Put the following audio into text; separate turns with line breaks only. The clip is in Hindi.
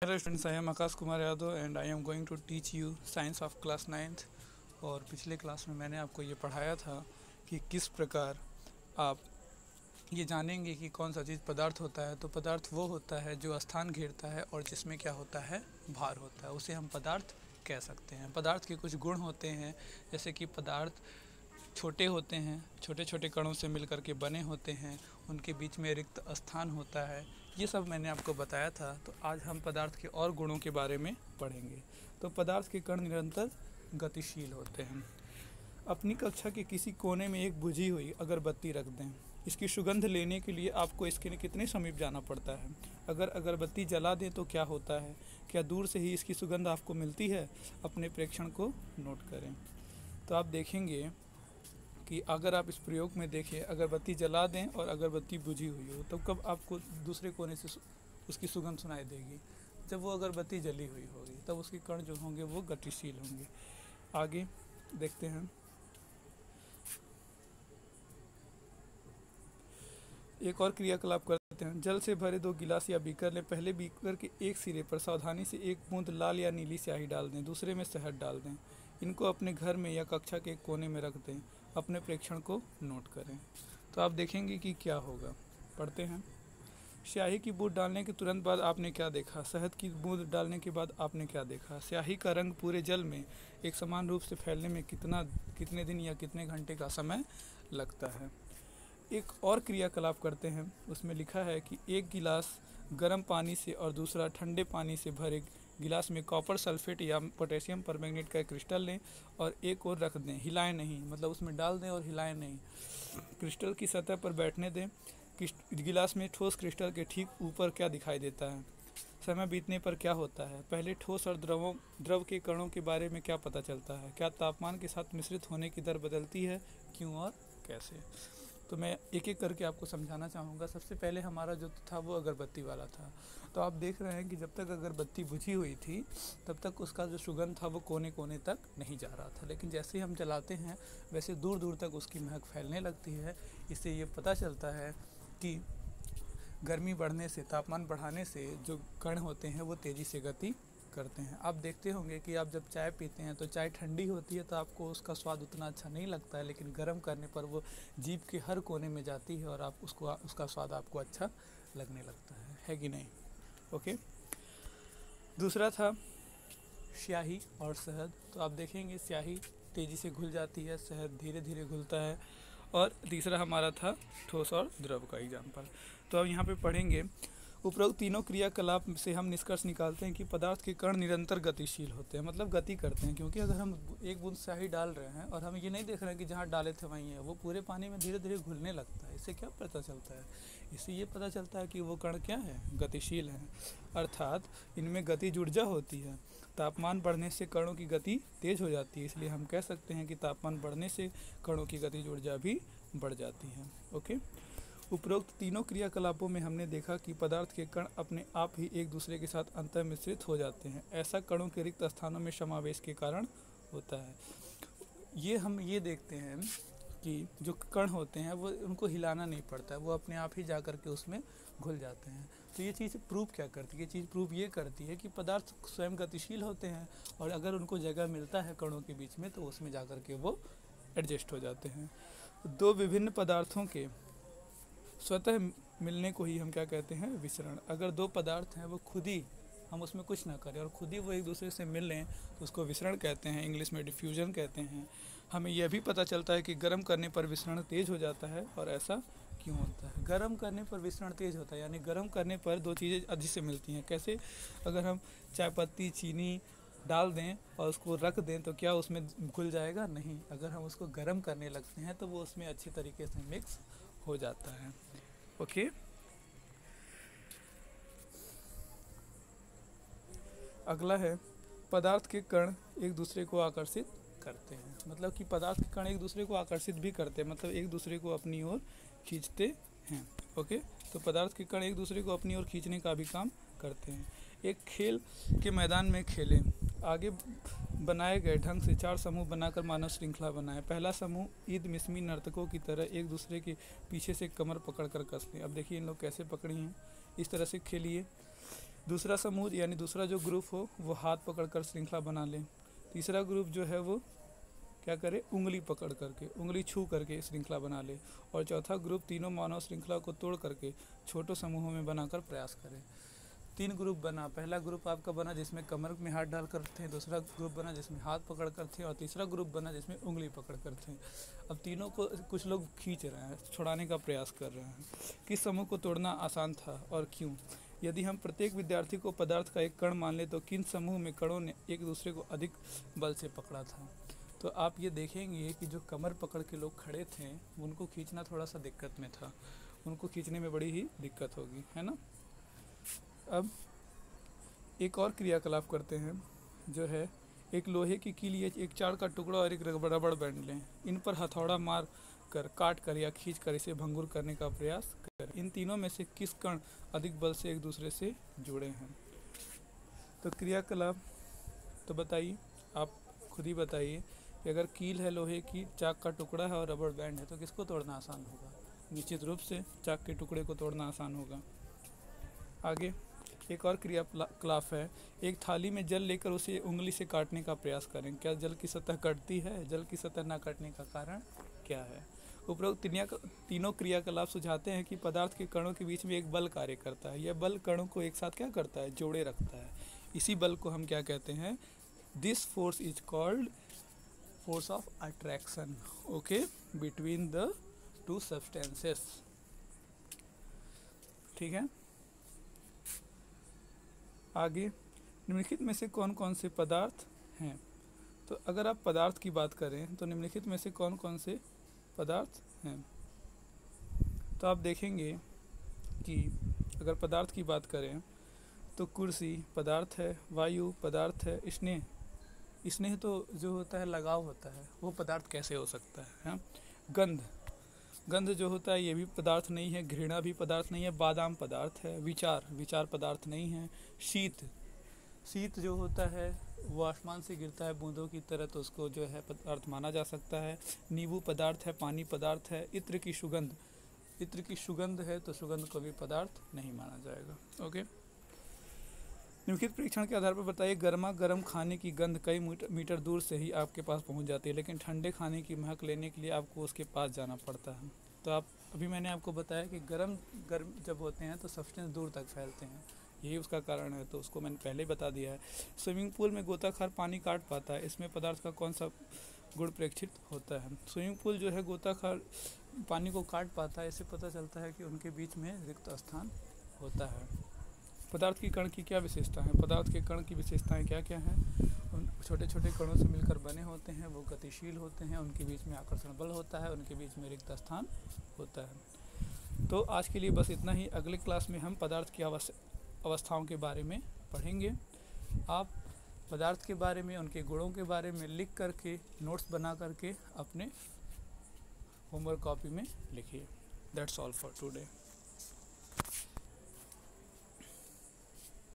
Hello students, I am Akash Kumar Yadav and I am going to teach you science of class 9th। और पिछले क्लास में मैंने आपको ये पढ़ाया था कि किस प्रकार आप ये जानेंगे कि कौन सा चीज़ पदार्थ होता है। तो पदार्थ वो होता है जो स्थान घेरता है और जिसमें क्या होता है, भार होता है, उसे हम पदार्थ कह सकते हैं। पदार्थ के कुछ गुण होते हैं, जैसे कि पदार्थ छोटे होते हैं, छोटे छोटे कणों से मिलकर के बने होते हैं, उनके बीच में रिक्त स्थान होता है। ये सब मैंने आपको बताया था। तो आज हम पदार्थ के और गुणों के बारे में पढ़ेंगे। तो पदार्थ के कण निरंतर गतिशील होते हैं। अपनी कक्षा के किसी कोने में एक बुझी हुई अगरबत्ती रख दें। इसकी सुगंध लेने के लिए आपको इसके कितने समीप जाना पड़ता है? अगर अगरबत्ती जला दें तो क्या होता है? क्या दूर से ही इसकी सुगंध आपको मिलती है? अपने प्रेक्षण को नोट करें। तो आप देखेंगे कि अगर आप इस प्रयोग में देखें, अगरबत्ती जला दें और अगरबत्ती बुझी हुई हो, तब कब आपको दूसरे कोने से उसकी सुगंध सुनाई देगी? जब वो अगरबत्ती जली हुई होगी, तब उसके कण जो होंगे वो गतिशील होंगे। आगे देखते हैं। एक और क्रियाकलाप करते हैं। जल से भरे 2 गिलास या बीकर लें। पहले बीकर के एक सिरे पर सावधानी से एक बूंद लाल या नीली स्याही डाल दें, दूसरे में शहद डाल दें। इनको अपने घर में या कक्षा के एक कोने में रख दें। अपने प्रेक्षण को नोट करें। तो आप देखेंगे कि क्या होगा। पढ़ते हैं। स्याही की बूंद डालने के तुरंत बाद आपने क्या देखा? शहद की बूंद डालने के बाद आपने क्या देखा? स्याही का रंग पूरे जल में एक समान रूप से फैलने में कितने दिन या कितने घंटे का समय लगता है? एक और क्रियाकलाप करते हैं। उसमें लिखा है कि एक गिलास गर्म पानी से और दूसरा ठंडे पानी से भरे गिलास में कॉपर सल्फेट या पोटेशियम परमैंगनेट का क्रिस्टल लें और एक और रख दें। हिलाएं नहीं, मतलब उसमें डाल दें और हिलाएं नहीं। क्रिस्टल की सतह पर बैठने दें। गिलास में ठोस क्रिस्टल के ठीक ऊपर क्या दिखाई देता है? समय बीतने पर क्या होता है? पहले ठोस और द्रव के कणों के बारे में क्या पता चलता है? क्या तापमान के साथ मिश्रित होने की दर बदलती है? क्यों और कैसे? तो मैं एक एक करके आपको समझाना चाहूँगा। सबसे पहले हमारा जो था वो अगरबत्ती वाला था। तो आप देख रहे हैं कि जब तक अगरबत्ती बुझी हुई थी, तब तक उसका जो सुगंध था वो कोने कोने तक नहीं जा रहा था। लेकिन जैसे ही हम जलाते हैं, वैसे दूर दूर तक उसकी महक फैलने लगती है। इससे ये पता चलता है कि गर्मी बढ़ने से, तापमान बढ़ाने से जो कण होते हैं वो तेज़ी से गति करते हैं। आप देखते होंगे कि आप जब चाय पीते हैं तो चाय ठंडी होती है तो आपको उसका स्वाद उतना अच्छा नहीं लगता है, लेकिन गर्म करने पर वो जीभ के हर कोने में जाती है और आप उसका स्वाद आपको अच्छा लगने लगता है कि नहीं? ओके। दूसरा था स्याही और शहद। तो आप देखेंगे स्याही तेज़ी से घुल जाती है, शहद धीरे धीरे घुलता है। और तीसरा हमारा था ठोस और द्रव का एग्जाम्पल। तो अब यहाँ पे पढ़ेंगे। उपरोक्त तीनों क्रियाकलाप से हम निष्कर्ष निकालते हैं कि पदार्थ के कण निरंतर गतिशील होते हैं, मतलब गति करते हैं। क्योंकि अगर हम एक बूंद स्याही डाल रहे हैं और हम ये नहीं देख रहे हैं कि जहाँ डाले थे वहीं है, वो पूरे पानी में धीरे धीरे घुलने लगता है। इससे क्या पता चलता है? इससे ये पता चलता है कि वो कण क्या है, गतिशील हैं, अर्थात इनमें गतिज ऊर्जा होती है। तापमान बढ़ने से कणों की गति तेज हो जाती है, इसलिए हम कह सकते हैं कि तापमान बढ़ने से कणों की गतिज ऊर्जा भी बढ़ जाती है। ओके। उपरोक्त तीनों क्रियाकलापों में हमने देखा कि पदार्थ के कण अपने आप ही एक दूसरे के साथ अंतर्मिश्रित हो जाते हैं। ऐसा कणों के रिक्त स्थानों में समावेश के कारण होता है। हम ये देखते हैं कि जो कण होते हैं वो उनको हिलाना नहीं पड़ता है, वो अपने आप ही जा कर के उसमें घुल जाते हैं। तो ये चीज़ प्रूव क्या करती है? ये चीज़ प्रूव ये करती है कि पदार्थ स्वयं गतिशील होते हैं और अगर उनको जगह मिलता है कणों के बीच में तो उसमें जा कर के वो एडजस्ट हो जाते हैं। दो विभिन्न पदार्थों के स्वतः मिलने को ही हम क्या कहते हैं? विसरण। अगर दो पदार्थ हैं, वो खुद ही, हम उसमें कुछ ना करें और खुद ही वो एक दूसरे से मिल लें तो उसको विसरण कहते हैं, इंग्लिश में डिफ्यूजन कहते हैं। हमें यह भी पता चलता है कि गर्म करने पर विसरण तेज हो जाता है। और ऐसा क्यों होता है? गर्म करने पर विसरण तेज होता है, यानी गर्म करने पर दो चीज़ें अधिक से मिलती हैं। कैसे? अगर हम चाय पत्ती, चीनी डाल दें और उसको रख दें तो क्या उसमें घुल जाएगा? नहीं। अगर हम उसको गर्म करने लगते हैं तो वो उसमें अच्छी तरीके से मिक्स हो जाता है। ओके। अगला है पदार्थ के कण एक दूसरे को आकर्षित करते हैं। मतलब कि पदार्थ के कण एक दूसरे को आकर्षित भी करते हैं, मतलब एक दूसरे को अपनी ओर खींचते हैं। ओके। तो पदार्थ के कण एक दूसरे को अपनी ओर खींचने का भी काम करते हैं। एक खेल के मैदान में खेलें। आगे बनाए गए ढंग से 4 समूह बनाकर मानव श्रृंखला बनाएं। पहला समूह ईद मिस्मी नर्तकों की तरह एक दूसरे के पीछे से कमर पकड़कर कस लें। अब देखिए इन लोग कैसे पकड़ी हैं, इस तरह से खेलिए। दूसरा समूह यानी दूसरा जो ग्रुप हो वो हाथ पकड़कर श्रृंखला बना ले। तीसरा ग्रुप जो है वो क्या करे, उंगली पकड़ करके, उंगली छू करके श्रृंखला बना ले। और चौथा ग्रुप तीनों मानव श्रृंखला को तोड़ करके छोटे समूहों में बनाकर प्रयास करे। 3 ग्रुप बना। पहला ग्रुप आपका बना जिसमें कमर में हाथ डाल कर थे, दूसरा ग्रुप बना जिसमें हाथ पकड़ कर थे, और तीसरा ग्रुप बना जिसमें उंगली पकड़ कर थे। अब तीनों को कुछ लोग खींच रहे हैं, छुड़ाने का प्रयास कर रहे हैं। किस समूह को तोड़ना आसान था और क्यों? यदि हम प्रत्येक विद्यार्थी को पदार्थ का एक कण मान ले तो किन समूह में कणों ने एक दूसरे को अधिक बल से पकड़ा था? तो आप ये देखेंगे कि जो कमर पकड़ के लोग खड़े थे उनको खींचना थोड़ा सा दिक्कत में था, उनको खींचने में बड़ी ही दिक्कत होगी, है ना। अब एक और क्रियाकलाप करते हैं, जो है एक लोहे की कील, एक चार का टुकड़ा और एक रबड़ बैंड लें। इन पर हथौड़ा मार कर, काट कर या खींच कर इसे भंगुर करने का प्रयास करें। इन तीनों में से किस कण अधिक बल से एक दूसरे से जुड़े हैं? तो क्रियाकलाप तो बताइए, आप खुद ही बताइए कि अगर कील है लोहे की, चाक का टुकड़ा है और रबड़ बैंड है तो किसको तोड़ना आसान होगा? निश्चित रूप से चाक के टुकड़े को तोड़ना आसान होगा। आगे एक और क्रियाकलाप है, एक थाली में जल लेकर उसे उंगली से काटने का प्रयास करें। क्या जल की सतह कटती है? जल की सतह न कटने का कारण क्या है? उपरोक्त तीनों क्रियाकलाप सुझाते हैं कि पदार्थ के कणों के बीच में एक बल कार्य करता है। यह बल कणों को एक साथ क्या करता है? जोड़े रखता है। इसी बल को हम क्या कहते हैं? This force is called force of attraction, okay, between the two substances. ठीक है। आगे निम्नलिखित में से कौन कौन से पदार्थ हैं? तो अगर आप पदार्थ की बात करें तो निम्नलिखित में से कौन कौन से पदार्थ हैं? तो आप देखेंगे कि अगर पदार्थ की बात करें तो कुर्सी पदार्थ है, वायु पदार्थ है, स्नेह तो जो होता है लगाव होता है, वो पदार्थ कैसे हो सकता है? गंध जो होता है ये भी पदार्थ नहीं है, घृणा भी पदार्थ नहीं है, बादाम पदार्थ है, विचार पदार्थ नहीं है, शीत जो होता है वो आसमान से गिरता है बूंदों की तरह, तो उसको जो है पदार्थ माना जा सकता है। नींबू पदार्थ है, पानी पदार्थ है, इत्र की सुगंध है तो सुगंध को भी पदार्थ नहीं माना जाएगा। ओके, निम्नलिखित परीक्षण के आधार पर बताइए, गर्मा गर्म खाने की गंध कई मीटर दूर से ही आपके पास पहुंच जाती है, लेकिन ठंडे खाने की महक लेने के लिए आपको उसके पास जाना पड़ता है। तो अभी मैंने आपको बताया कि गर्म जब होते हैं तो सब्सटेंस दूर तक फैलते हैं, यही उसका कारण है, तो उसको मैंने पहले बता दिया है। स्विमिंग पूल में गोताखोर पानी काट पाता है, इसमें पदार्थ का कौन सा गुण प्रेक्षित होता है? स्विमिंग पूल जो है गोताखोर पानी को काट पाता है, इससे पता चलता है कि उनके बीच में रिक्त स्थान होता है। पदार्थ की कण की क्या विशेषता है? पदार्थ के कण की विशेषताएं क्या क्या हैं? उन छोटे छोटे कणों से मिलकर बने होते हैं, वो गतिशील होते हैं, उनके बीच में आकर्षण बल होता है, उनके बीच में रिक्त स्थान होता है। तो आज के लिए बस इतना ही। अगले क्लास में हम पदार्थ की अवस्थाओं के बारे में पढ़ेंगे। आप पदार्थ के बारे में, उनके गुणों के बारे में लिख करके, नोट्स बना करके अपने होमवर्क कॉपी में लिखिए। That's all for today.